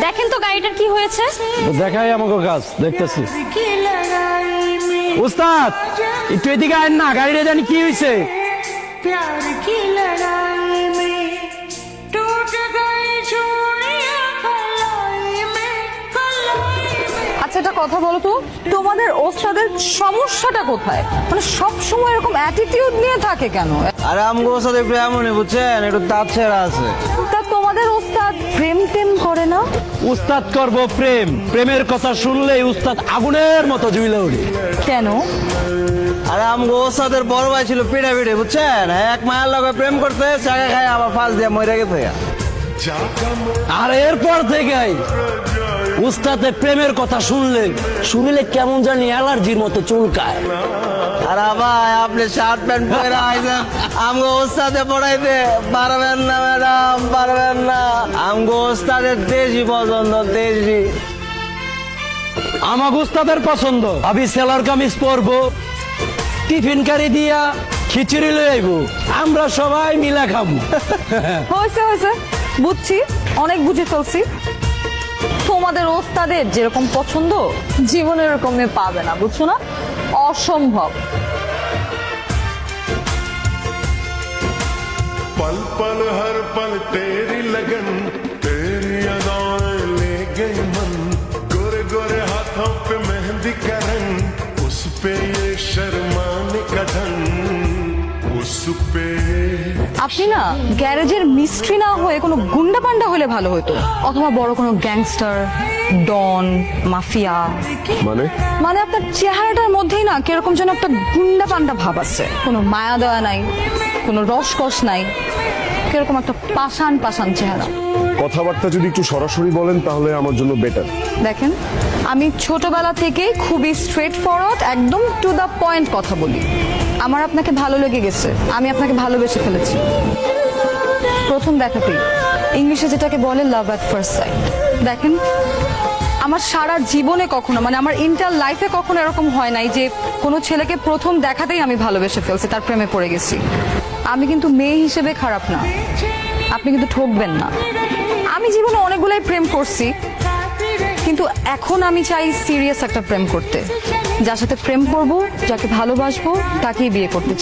দেখেন তো গাড়িটার কি হয়েছে। দেখাই আমাকে কাজ দেখতেছি। উস্তাদ একটু এদিকে আয় না, গাড়িটা জানি কি হয়েছে। प्यार की लड़ाई में टूट गई चूड़ियां कलाई में আচ্ছা একটা কথা বলো তো, তোমাদের ওস্তাদের সমস্যাটা কোথায়? মানে সব সময় এরকম অ্যাটিটিউড নিয়ে থাকে কেন? আরে আমগো সাথে একটু এমনই বুঝছেন, একটু দাঁত ছেড়া আছে। তা তোমাদের ওস্তাদ প্রেম টেম করে না? উস্তাদ করব প্রেম, প্রেমের কথা শুনলেই উস্তাদ আগুনের মতো জ্বলে ওঠে। কেন? আরে আমগো ওস্তাদের বড় ভাই ছিল পিঠে পিঠে বুঝছেন, এক মায়ের লগে প্রেম করতে চাকা খায় আবার ফাঁস দিয়ে মরে গেছে। আর এরপর থেকেই উস্তাদের প্রেমের কথা শুনলে কেমন জানি অ্যালার্জির মতো চুলকায়। আরে ভাই আপনি শার্ট প্যান্ট পরে আইছেন আমগো ওস্তাদে পড়াইতে পারবেন না ম্যাডাম, পারবেন না। আমগো ওস্তাদের দেশি পছন্দ, দেশি। আমাকে উস্তাদের পছন্দ। আমি সেলার কামিজ পরবো, টিফিন কারি দিয়া খিচুড়ি লই আইবো, আমরা সবাই মিলা খাবো। হয়েছে হয়েছে, বুঝছি, অনেক বুঝে ফেলছি। তোমাদের ওস্তাদের যেরকম পছন্দ জীবনে এরকম মেয়ে পাবে না, বুঝছো না? অসম্ভব। पल पल हर पल तेरी लगन, तेरी अदाएं ले गई मन, गोरे गोरे हाथों पे मेहंदी का रंग, उस पे ये शर्माने का ढंग, उस पे আপনি না গ্যারেজের মিস্ত্রি না হয়ে কোনো গুন্ডা পান্ডা হলে ভালো হতো, অথবা বড় কোনো গ্যাংস্টার, ডন, মাফিয়া। মানে আপনার চেহারাটার মধ্যেই না কিরকম যেন একটা গুন্ডা পান্ডা ভাব আছে, কোনো মায়া দয়া নাই, কোনো রসকস নাই, কিরকম একটা পাষাণ পাষাণ চেহারা। কথাবার্তা যদি একটু সরাসরি বলেন তাহলে আমার জন্য বেটার। দেখেন, আমি ছোটবেলা থেকেই খুবই স্ট্রেট ফরওয়ার্ড, একদম টু দ্য পয়েন্ট কথা বলি। আমার আপনাকে ভালো লেগে গেছে, আমি আপনাকে ভালোবেসে ফেলেছি প্রথম দেখাতেই। ইংলিশে যেটাকে বলে লাভ অ্যাট ফার্স্ট সাইট। দেখেন, আমার সারা জীবনে কখনো, মানে আমার ইন্টার লাইফে কখনো এরকম হয় নাই যে কোনো ছেলেকে প্রথম দেখাতেই আমি ভালোবেসে ফেলছি, তার প্রেমে পড়ে গেছি। আমি কিন্তু মেয়ে হিসেবে খারাপ না, আপনি কিন্তু ঠকবেন না। আমি জীবনে অনেকগুলাই প্রেম করছি, কিন্তু এখন আমি চাই সিরিয়াস একটা প্রেম করতে, যার সাথে প্রেম করব, যাকে ভালোবাসবো, তাকেই বিয়ে করতে চাই।